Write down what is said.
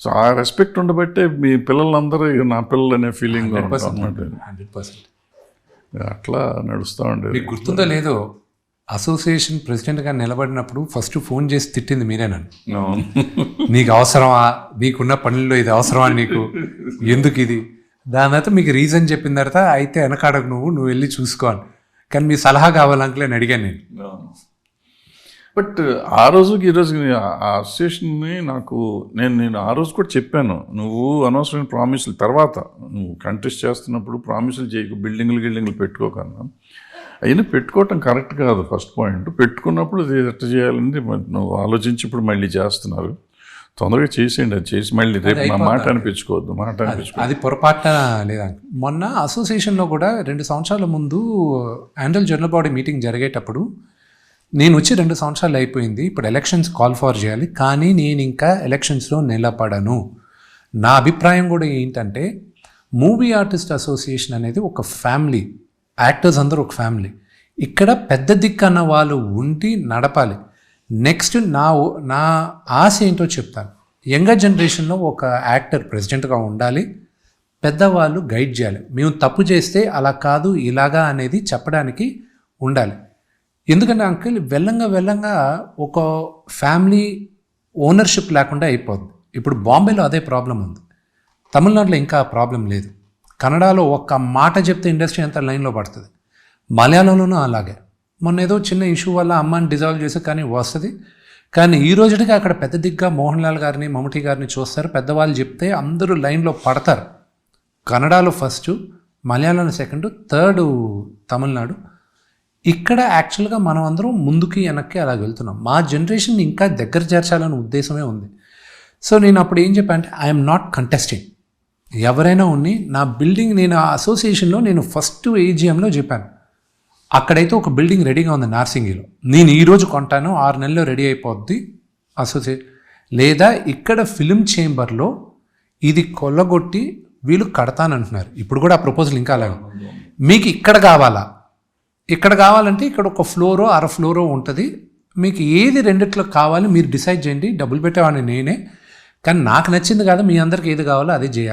So ఆ respect ఉండబట్టే మీ పిల్లలందరూ ఇక నా పిల్లలు అనే ఫీలింగ్ 100%. అట్లా నడుస్తూ ఉండేది. మీకు గుర్తుందో లేదో అసోసియేషన్ ప్రెసిడెంట్గా నిలబడినప్పుడు ఫస్ట్ ఫోన్ చేసి తిట్టింది మీరే నన్ను. నీకు అవసరమా, నీకున్న పనుల్లో ఇది అవసరమా, నీకు ఎందుకు ఇది. దాని తర్వాత మీకు రీజన్ చెప్పిన తర్వాత అయితే వెనకాడకు నువ్వు వెళ్ళి చూసుకోవాలి, కానీ మీ సలహా కావాలంటే అని అడిగాను నేను. బట్ ఆ రోజుకి ఈ రోజుకి ఆ అసోసియేషన్ని నాకు నేను ఆ రోజు కూడా చెప్పాను, నువ్వు అనవసరమైన ప్రామిసులు తర్వాత నువ్వు కంటెస్ట్ చేస్తున్నప్పుడు ప్రామిసులు చేయకు, గిల్డింగ్లు పెట్టుకోకన్నా. అయినా పెట్టుకోవటం కరెక్ట్ కాదు. ఫస్ట్ పాయింట్ పెట్టుకున్నప్పుడు ఇది ఎట్లా చేయాలని నువ్వు ఆలోచించి ఇప్పుడు మళ్ళీ చేస్తున్నారు. తొందరగా చేసేయండి, అది చేసి మళ్ళీ రేపు నా మాట అనిపించుకోవద్దు. అది పొరపాటున లేదా. మొన్న అసోసియేషన్లో కూడా 2 సంవత్సరాల ముందు యాన్యువల్ జనరల్ బాడీ మీటింగ్ జరిగేటప్పుడు నేను వచ్చి 2 సంవత్సరాలు అయిపోయింది, ఇప్పుడు ఎలక్షన్స్ కాల్ ఫర్ చేయాలి, కానీ నేను ఇంకా ఎలక్షన్స్లో నిలబడను. నా అభిప్రాయం కూడా ఏంటంటే మూవీ ఆర్టిస్ట్ అసోసియేషన్ అనేది ఒక ఫ్యామిలీ, యాక్టర్స్ అందరూ ఒక ఫ్యామిలీ. ఇక్కడ పెద్ద దిక్కు అన్న వాళ్ళు ఉండి నడపాలి. నెక్స్ట్ నా ఆశ ఏంటో చెప్తాను. యంగర్ జనరేషన్లో ఒక యాక్టర్ ప్రెసిడెంట్గా ఉండాలి, పెద్దవాళ్ళు గైడ్ చేయాలి. మేము తప్పు చేస్తే అలా కాదు ఇలాగా అనేది చెప్పడానికి ఉండాలి. ఎందుకంటే అంకుల్ వెళ్ళంగా ఒక ఫ్యామిలీ ఓనర్షిప్ లేకుండా అయిపోద్ది. ఇప్పుడు బాంబేలో అదే ప్రాబ్లం ఉంది, తమిళనాడులో ఇంకా ప్రాబ్లం లేదు. కన్నడలో ఒక్క మాట చెప్తే ఇండస్ట్రీ అంతా లైన్లో పడుతుంది. మలయాళంలోనూ అలాగే. మొన్న ఏదో చిన్న ఇష్యూ వల్ల అమ్మాయిని డిజాల్వ్ చేసి కానీ వస్తుంది, కానీ ఈ రోజుకి అక్కడ పెద్ద దిగ్గా మోహన్ లాల్ గారిని, మమ్ముటి గారిని చూస్తారు. పెద్దవాళ్ళు చెప్తే అందరూ లైన్లో పడతారు. కన్నడలో ఫస్ట్, మలయాళంలో సెకండ్, థర్డ్ తమిళనాడు. ఇక్కడ యాక్చువల్గా మనం అందరం ముందుకి వెనక్కి అలా వెళ్తున్నాం. మా జనరేషన్ ఇంకా దగ్గర చేర్చాలనే ఉద్దేశమే ఉంది. సో నేను అప్పుడు ఏం చెప్పాను అంటే ఐఎమ్ నాట్ కంటెస్టింగ్. ఎవరైనా ఉన్ని నా బిల్డింగ్, నేను ఆ అసోసియేషన్లో నేను ఫస్ట్ ఏజిఎంలో చెప్పాను, అక్కడైతే ఒక బిల్డింగ్ రెడీగా ఉంది నార్సింగిలో, నేను ఈరోజు కొంటాను, 6 నెలల్లో రెడీ అయిపోద్ది అసోసియేషన్. లేదా ఇక్కడ ఫిల్మ్ చేంబర్లో ఇది కొల్లగొట్టి వీళ్ళు కడతానంటున్నారు. ఇప్పుడు కూడా ఆ ప్రపోజల్ ఇంకా అలాగే. మీకు ఇక్కడ కావాలంటే ఇక్కడ ఒక ఫ్లోరో 1/2 ఫ్లోరో ఉంటుంది, మీకు ఏది రెండిట్లో కావాలి మీరు డిసైడ్ చేయండి, డబ్బులు పెట్టేవాడిని నేనే, కానీ నాకు నచ్చింది కాదు, మీ అందరికి ఏది కావాలో అదే చేయాలి.